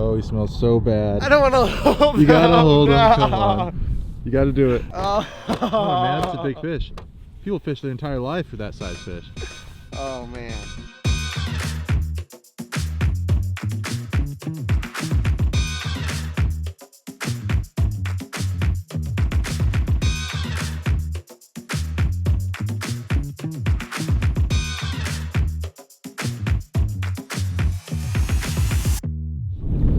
Oh, he smells so bad. I don't want to hold him. You gotta hold him. Come on. You gotta do it. Oh, Come on, man. That's a big fish. People fish their entire life for that size fish. Oh, man.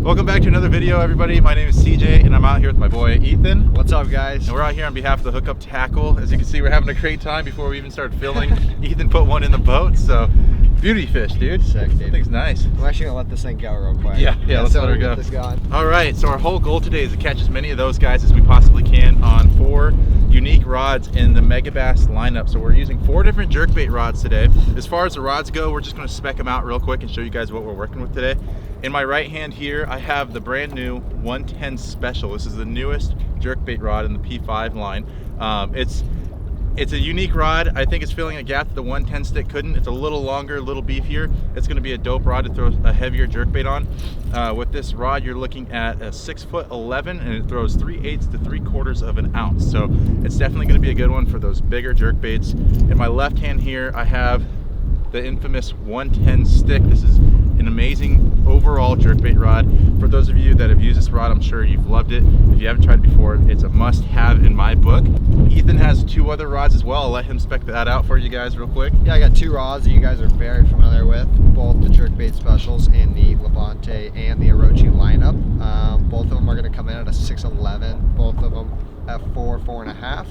Welcome back to another video, everybody. My name is CJ and I'm out here with my boy Ethan. What's up, guys? And we're out here on behalf of the Hookup Tackle. As you can see, we're having a great time before we even started filming. Ethan put one in the boat, so beauty fish, dude. Sick, dude. That thing's nice. I'm actually gonna let this thing go real quick. Yeah, let's let her go. Get this going. All right, so our whole goal today is to catch as many of those guys as we possibly can on 4 unique rods in the Megabass lineup. So we're using 4 different jerkbait rods today. As far as the rods go, we're just gonna spec them out real quick and show you guys what we're working with today. In my right hand here, I have the brand new OneTen Special. This is the newest jerkbait rod in the P5 line. It's a unique rod. I think it's filling a gap that the OneTen stick couldn't. It's a little longer, a little beefier. It's gonna be a dope rod to throw a heavier jerkbait on. With this rod, you're looking at a 6'11" and it throws 3/8 to 3/4 of an ounce. So it's definitely gonna be a good one for those bigger jerkbaits. In my left hand here, I have the infamous OneTen stick. This is an amazing overall jerkbait rod. For those of you that have used this rod, I'm sure you've loved it. If you haven't tried it before, it's a must-have in my book. Ethan has 2 other rods as well. I'll let him spec that out for you guys real quick. Yeah, I got 2 rods that you guys are very familiar with, both the jerkbait specials in the Levante and the Orochi lineup. Both of them are going to come in at a 6'11", both of them have 4.5.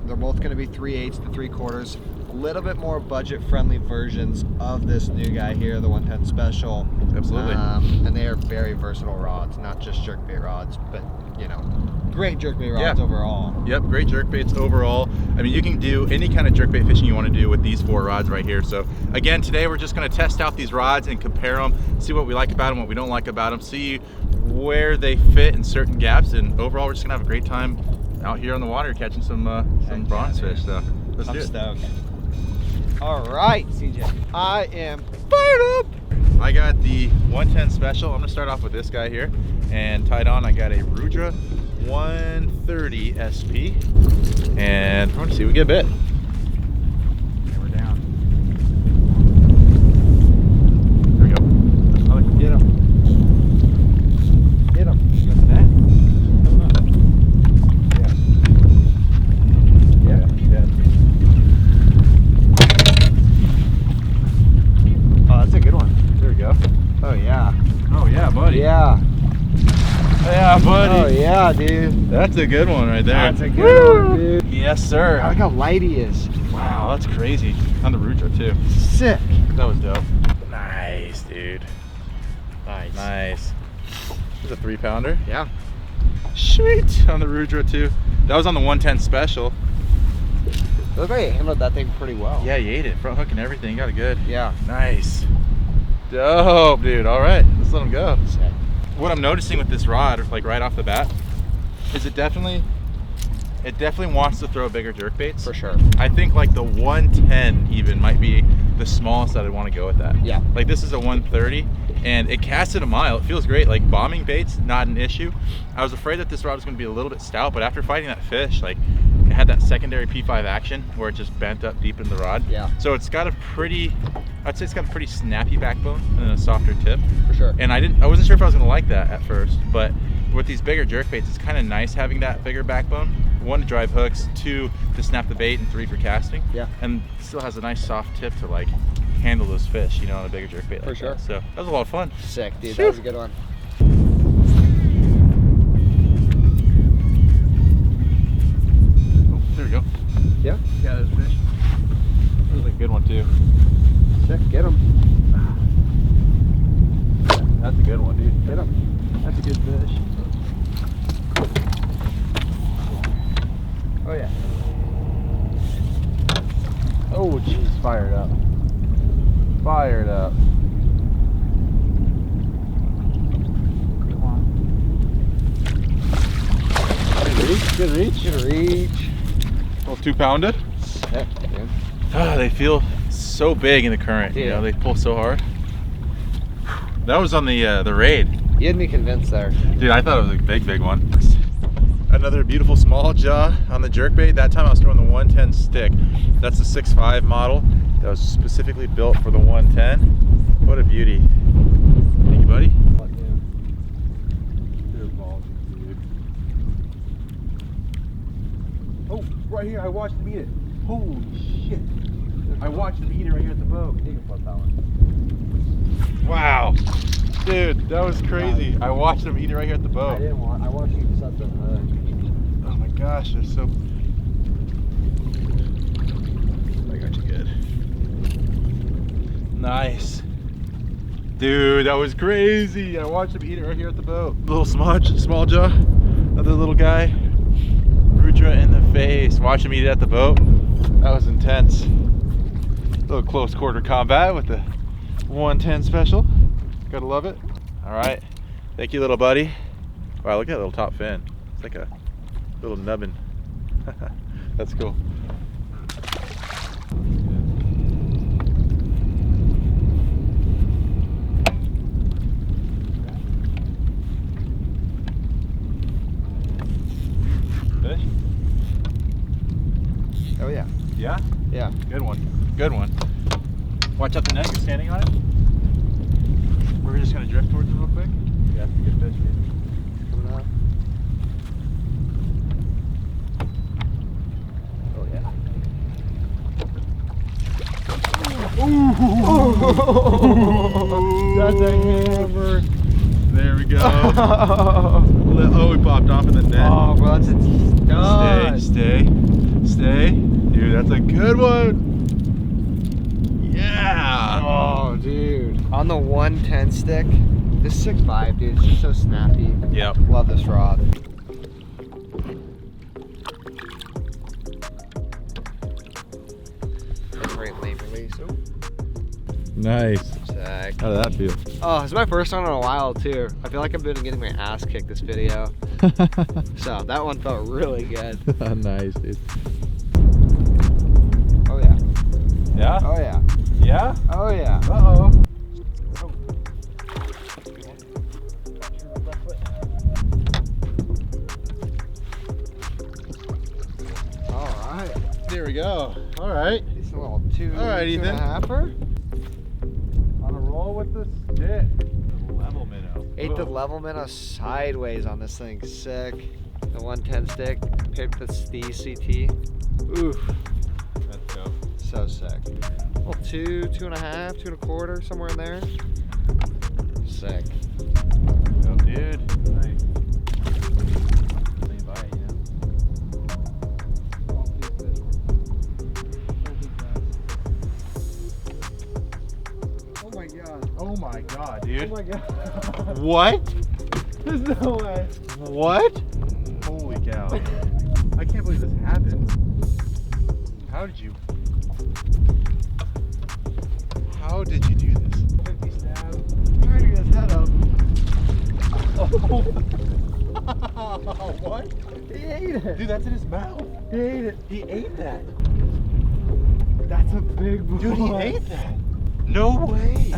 They're both going to be 3/8 to 3/4. A little bit more budget-friendly versions of this new guy here, the OneTen Special. Absolutely. And they are very versatile rods, not just jerkbait rods, but you know, great jerkbait rods overall. Yep, great jerkbaits overall. I mean, you can do any kind of jerkbait fishing you want to do with these 4 rods right here. So again, today we're just going to test out these rods and compare them, see what we like about them, what we don't like about them, see where they fit in certain gaps, and overall we're just gonna have a great time out here on the water catching some bronze fish. So let's do it. Stoked. All right, CJ, I am fired up. I got the OneTen Special. I'm gonna start off with this guy here, and tied on I got a Rudra 130 SP, and we're gonna see if we get a bit. Okay, we're down. There we go. Oh, get him. Get him. You got the net? Yeah. Oh, that's a good one. There we go. Oh, yeah. Oh yeah, buddy. Yeah. Yeah, buddy. Oh, yeah, dude. That's a good one right there. That's a good one, dude. Yes, sir. I like how light he is. Wow, that's crazy. On the Rudra too. Sick. That was dope. Nice, dude. Nice. Nice. There's a 3-pounder. Yeah. Sweet. On the Rudra too. That was on the OneTen Special. Looks like you handled that thing pretty well. Yeah, you ate it. Front hook and everything. Got it good. Yeah. Nice. Dope, dude. All right, let's let him go. Sick. What I'm noticing with this rod, like right off the bat, is it definitely wants to throw bigger jerkbaits. For sure. I think like the 110 even might be the smallest that I'd want to go with that. Yeah. Like this is a 130 and it casts at a mile. It feels great. Like bombing baits, not an issue. I was afraid that this rod was going to be a little bit stout, but after fighting that fish, like it had that secondary P5 action where it just bent up deep in the rod. Yeah. So it's got a pretty, I'd say it's got a pretty snappy backbone and a softer tip. For sure. And I wasn't sure if I was going to like that at first, but with these bigger jerkbaits, it's kind of nice having that bigger backbone. 1 to drive hooks, 2 to snap the bait, and 3 for casting. Yeah. And still has a nice soft tip to like handle those fish, you know, on a bigger jerkbait like for sure. that. So that was a lot of fun. Sick, dude. Shoot. That was a good one. Oh, there we go. Yeah. Yeah, there's a fish. That was like a good one too. Sick. Get him. That's a good one, dude. Get him. That's a good fish. Oh yeah. Oh, jeez, fired up. Fired up. Come on. Good reach, good reach. Good reach. Little 2-pounder. Sick, dude. Ah, they feel so big in the current. Yeah. You know, they pull so hard. That was on the raid. You had me convinced there. Dude, I thought it was a big one. Another beautiful small jaw on the jerkbait. That time I was throwing the 110 stick. That's the 6.5 model that was specifically built for the 110. What a beauty. Thank you, buddy. Oh, right here, I watched him eat it. Holy shit. I watched him eat it right here at the boat. You can flip that one. Wow. Dude, that was crazy. I watched him eat it right here at the boat. I watched you set the hook. Oh my gosh, they're so... I got you good. Nice. Dude, that was crazy. I watched him eat it right here at the boat. Little smudge, small jaw, another little guy. Rudra in the face. Watch him eat it at the boat. That was intense. A little close quarter combat with the 110 special. Gotta love it. All right. Thank you, little buddy. Wow, look at that little top fin. It's like a little nubbin. That's cool. Fish? Oh yeah. Yeah? Yeah. Good one. Good one. Watch out the net, you're standing on it. We're just gonna drift towards it real quick. Yeah, that's a good fish, dude. Coming up. Oh yeah. Ooh. That's a hammer. There we go. Oh, we popped off in the net. Oh, bro, that's a Stay. Dude, that's a good one. Yeah. Oh, dude. On the 110 stick, this 6.5, dude, it's just so snappy. Yep. Love this rod. That's great lane release. Ooh. Nice. Sick. How did that feel? Oh, it's my first one in a while, too. I feel like I've been getting my ass kicked this video. So, that one felt really good. Nice, dude. Oh, yeah. Yeah? Oh, yeah. Yeah? Oh, yeah. Uh-oh. Alright. There we go. All right. It's a little two, All right, two and a Ethan. halfer. On a roll with the stick. Level minnow. Ate the level minnow sideways on this thing. Sick. The 110 stick. Picked the CT. Oof. Let's go. So sick. Well, 2.5, 2.25, somewhere in there. Sick. Go, dude. Nice. Lay by, you know. Oh my god. Oh my god, dude. Oh my god. What? There's no way. What? Holy cow. I can't believe this happened. How did you do this? 50 stab. I'm trying to get his head up. Oh. What? He ate it. Dude, that's in his mouth. He ate it. He ate that. That's a big boy. Dude, he ate that. No way.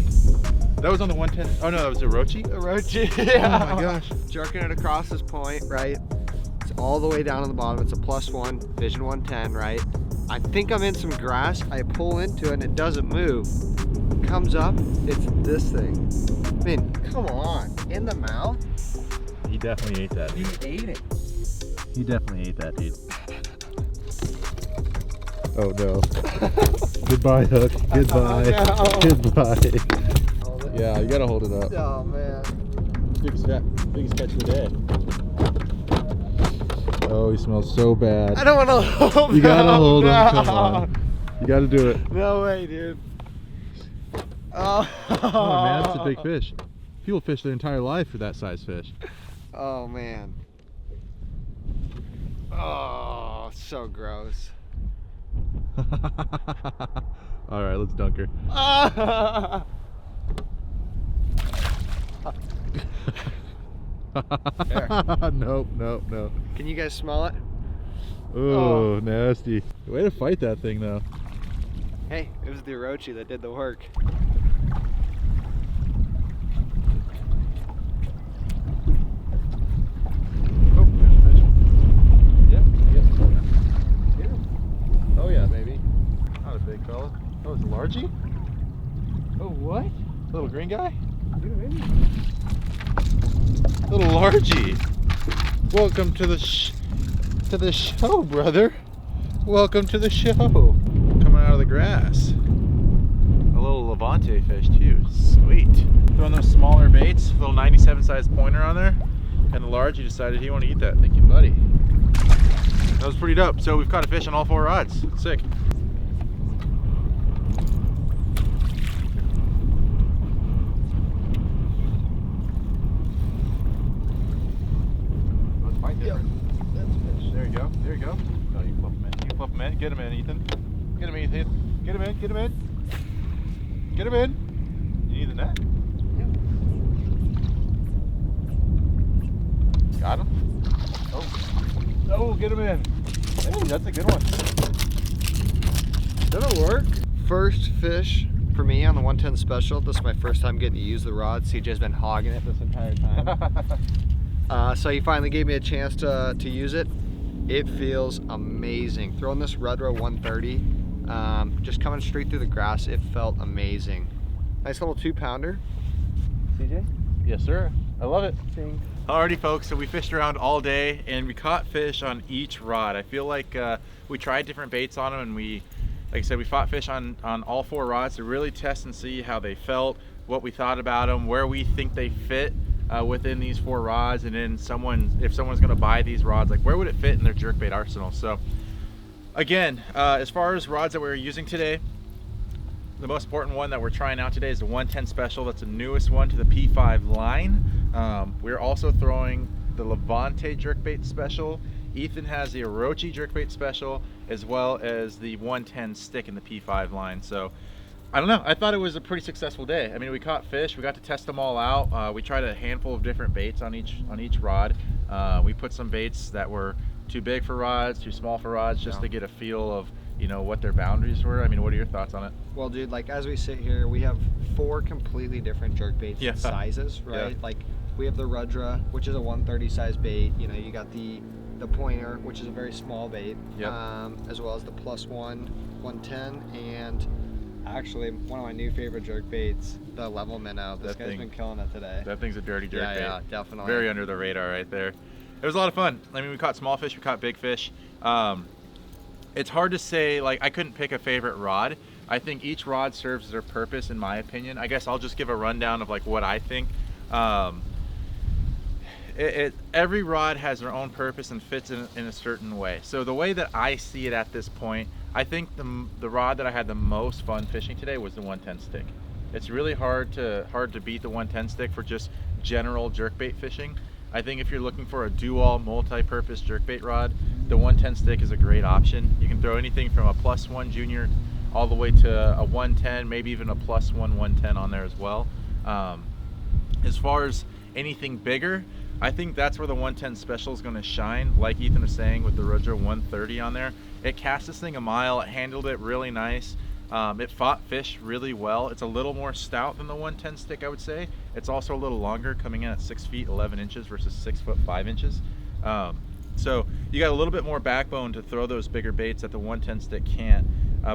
That was on the 110. Oh no, that was Orochi? Orochi. Yeah. Oh my gosh. Jerking it across this point, right? It's all the way down on the bottom. It's a +1, Vision 110, right? I think I'm in some grass. I pull into it and it doesn't move. Comes up, it's this thing. I mean, come on. In the mouth? He definitely ate that. He ate it. He definitely ate that, dude. Oh no. Goodbye, Hook. Goodbye. Oh, no. Goodbye. Yeah, you gotta hold it up. Oh man. Biggest catch of the day. Oh, he smells so bad. I don't want to hold him. You gotta hold him. No. Come on. You gotta do it. No way, dude. Oh, Oh man, that's a big fish. People fish their entire life for that size fish. Oh man. Oh, so gross. All right, let's dunk her. Nope. Can you guys smell it? Oh, nasty. Way to fight that thing though. Hey, it was the Orochi that did the work. Orochi? Oh, what? Little green guy? Dude, Little Largy. Welcome to the show, brother. Welcome to the show. Coming out of the grass. A little Levante fish too. Sweet. Throwing those smaller baits, little 97 size pointer on there, and the Largy decided he wanted to eat that. Thank you, buddy. That was pretty dope. So we've caught a fish on all 4 rods. Sick. There you go. There you go. No, you fluff him in. You fluff him in. Get him in, Ethan. Get him, Ethan. Get him in. Get him in. Get him in. You need the net? Got him? Oh. Oh, get him in. Hey, that's a good one. That'll work. First fish for me on the 110 special. This is my first time getting to use the rod. CJ's been hogging it this entire time. So he finally gave me a chance to use it. It feels amazing. Throwing this Rudra 130, just coming straight through the grass, it felt amazing. Nice little 2-pounder. CJ? Yes, sir. I love it. Alrighty, folks, so we fished around all day and we caught fish on each rod. I feel like we tried different baits on them, and like I said, we fought fish on all 4 rods to really test and see how they felt, what we thought about them, where we think they fit within these 4 rods, and then if someone's going to buy these rods, like where would it fit in their jerkbait arsenal. So again, as far as rods that we're using today, the most important one that we're trying out today is the 110 special. That's the newest one to the P5 line. We're also throwing the Levante jerkbait special. Ethan has the Orochi jerkbait special, as well as the 110 stick in the P5 line. So I don't know, I thought it was a pretty successful day. I mean, we caught fish, we got to test them all out. We tried a handful of different baits on each rod. We put some baits that were too big for rods, too small for rods, just to get a feel of, you know, what their boundaries were. I mean, what are your thoughts on it? Well, dude, like as we sit here, we have 4 completely different jerkbaits sizes, right? Yeah. Like we have the Rudra, which is a 130 size bait. You know, you got the pointer, which is a very small bait, as well as the +1 110, and actually one of my new favorite jerkbaits, the level Minnow. This guy's been killing it today. That thing's a dirty jerkbait. Yeah, definitely. Very under the radar right there. It was a lot of fun. I mean, we caught small fish, we caught big fish. It's hard to say, like, I couldn't pick a favorite rod. I think each rod serves their purpose, in my opinion. I guess I'll just give a rundown of like what I think. Every rod has their own purpose and fits in a certain way. So the way that I see it at this point, I think the rod that I had the most fun fishing today was the 110 stick. It's really hard to beat the 110 stick for just general jerkbait fishing. I think if you're looking for a dual multi-purpose jerkbait rod, the 110 stick is a great option. You can throw anything from a +1 junior all the way to a 110, maybe even a +1 110 on there as well. As far as anything bigger, I think that's where the 110 special is going to shine. Like Ethan was saying, with the Rudra 130 on there, it cast this thing a mile. It handled it really nice. It fought fish really well. It's a little more stout than the 110 stick, I would say. It's also a little longer, coming in at 6 feet 11 inches versus 6 foot 5 inches. So you got a little bit more backbone to throw those bigger baits that the 110 stick can't.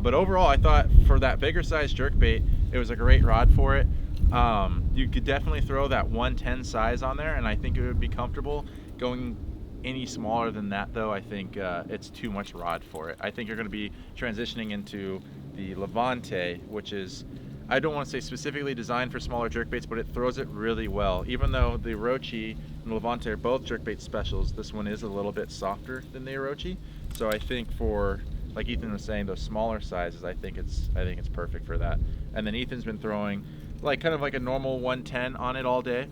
But overall, I thought for that bigger size jerkbait, it was a great rod for it. You could definitely throw that 110 size on there, and I think it would be comfortable. Going any smaller than that, though, I think it's too much rod for it. I think you're going to be transitioning into the Levante, which is, I don't want to say specifically designed for smaller jerkbaits, but it throws it really well. Even though the Orochi and Levante are both jerkbait specials, this one is a little bit softer than the Orochi. So I think for, like Ethan was saying, those smaller sizes, I think it's perfect for that. And then Ethan's been throwing like kind of like a normal 110 on it all day.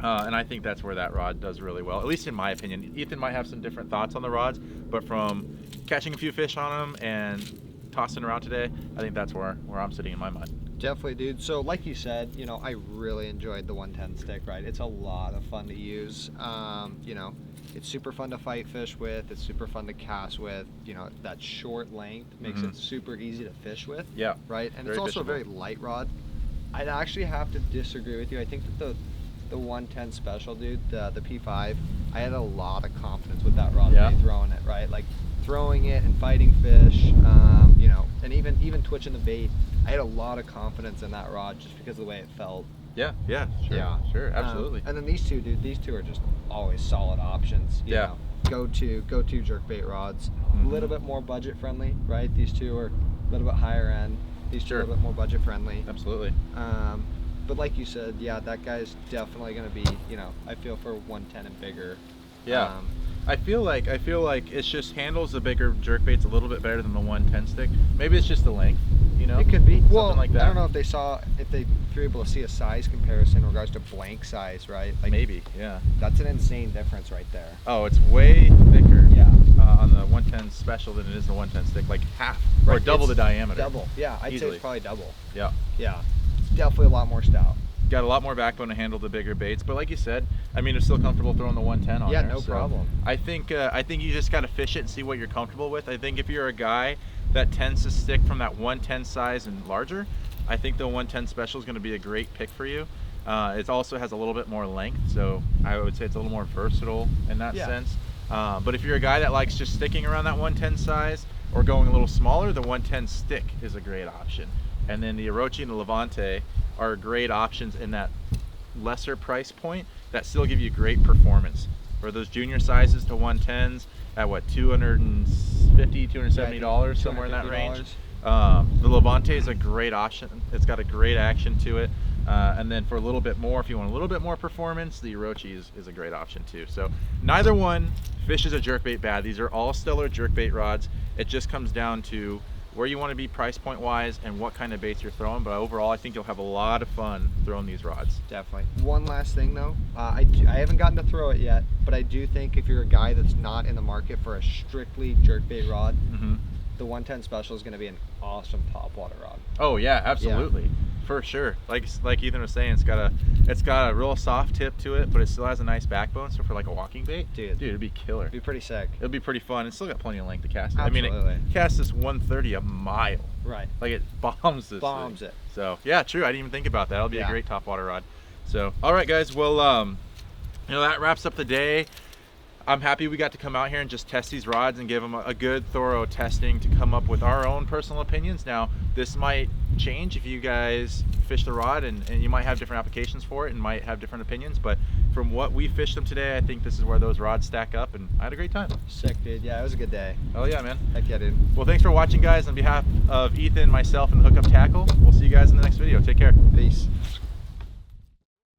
And I think that's where that rod does really well, at least in my opinion. Ethan might have some different thoughts on the rods, but from catching a few fish on them and tossing around today, I think that's where I'm sitting in my mind. Definitely, dude. So like you said, you know, I really enjoyed the 110 stick, right? It's a lot of fun to use. You know, it's super fun to fight fish with. It's super fun to cast with. You know, that short length makes it super easy to fish with. Yeah. Right? And very it's also fishable. A very light rod. I'd actually have to disagree with you. I think that the 110 special, dude, the P5, I had a lot of confidence with that rod throwing it, right? Like throwing it and fighting fish, you know, and even twitching the bait I had a lot of confidence in that rod just because of the way it felt. Yeah, sure, Yeah. sure, absolutely. And then these two, dude, these two are just always solid options. You know, go-to jerkbait rods. A little bit more budget friendly, right? These two are a little bit higher end. These two are a little bit more budget friendly. Absolutely. But like you said, yeah, that guy's definitely going to be, you know, I feel for 110 and bigger. Yeah. I feel like it just handles the bigger jerkbaits a little bit better than the 110 stick. Maybe it's just the length, you know? It could be. Something Well, like that. I don't know if they were able to see a size comparison in regards to blank size, right? Like, maybe, yeah. That's an insane difference right there. Oh, it's way thicker. Yeah. On the 110 special than it is the 110 stick, like half or double the diameter. Double, yeah. I'd say Easily. it's probably double. Yeah. Yeah. It's definitely a lot more stout. Got a lot more backbone to handle the bigger baits, but like you said, I mean, it's still comfortable throwing the 110 on Yeah, there. no problem. I think you just gotta fish it and see what you're comfortable with. I think if you're a guy that tends to stick from that 110 size and larger, I think the 110 special is going to be a great pick for you. It also has a little bit more length, so I would say it's a little more versatile in that sense. But if you're a guy that likes just sticking around that 110 size or going a little smaller, the 110 stick is a great option. And then the Orochi and the Levante are great options in that lesser price point that still give you great performance. For those junior sizes to 110s at what, $250, $270, somewhere in that range. The Levante is a great option. It's got a great action to it. And then for a little bit more, if you want a little bit more performance, the Orochi is a great option too. So neither one fishes a jerkbait bad. These are all stellar jerkbait rods. It just comes down to where you want to be price point wise and what kind of baits you're throwing. But overall, I think you'll have a lot of fun throwing these rods. Definitely. One last thing though, I haven't gotten to throw it yet, but I do think if you're a guy that's not in the market for a strictly jerkbait rod, the 110 special is going to be an awesome topwater rod. Oh yeah, absolutely. For sure. Like Ethan was saying, it's got a real soft tip to it, but it still has a nice backbone. So for like a walking bait, dude, it'd be killer. It'd be pretty sick. It'd be pretty fun. It's still got plenty of length to cast it. Absolutely. I mean, it casts this 130 a mile. Right. Like it bombs this Bombs thing. it. So yeah, true. I didn't even think about that. That'll be a great topwater rod. So all right, guys. Well, you know, that wraps up the day. I'm happy we got to come out here and just test these rods and give them a good thorough testing to come up with our own personal opinions. Now this might change if you guys fish the rod and you might have different applications for it and might have different opinions, but from what we fished them today, I think this is where those rods stack up, and I had a great time. Sick, dude. Yeah, it was a good day. Oh yeah, man. Heck yeah, dude. Well, thanks for watching, guys. On behalf of Ethan, myself, and Hookup Tackle, we'll see you guys in the next video. Take care. Peace.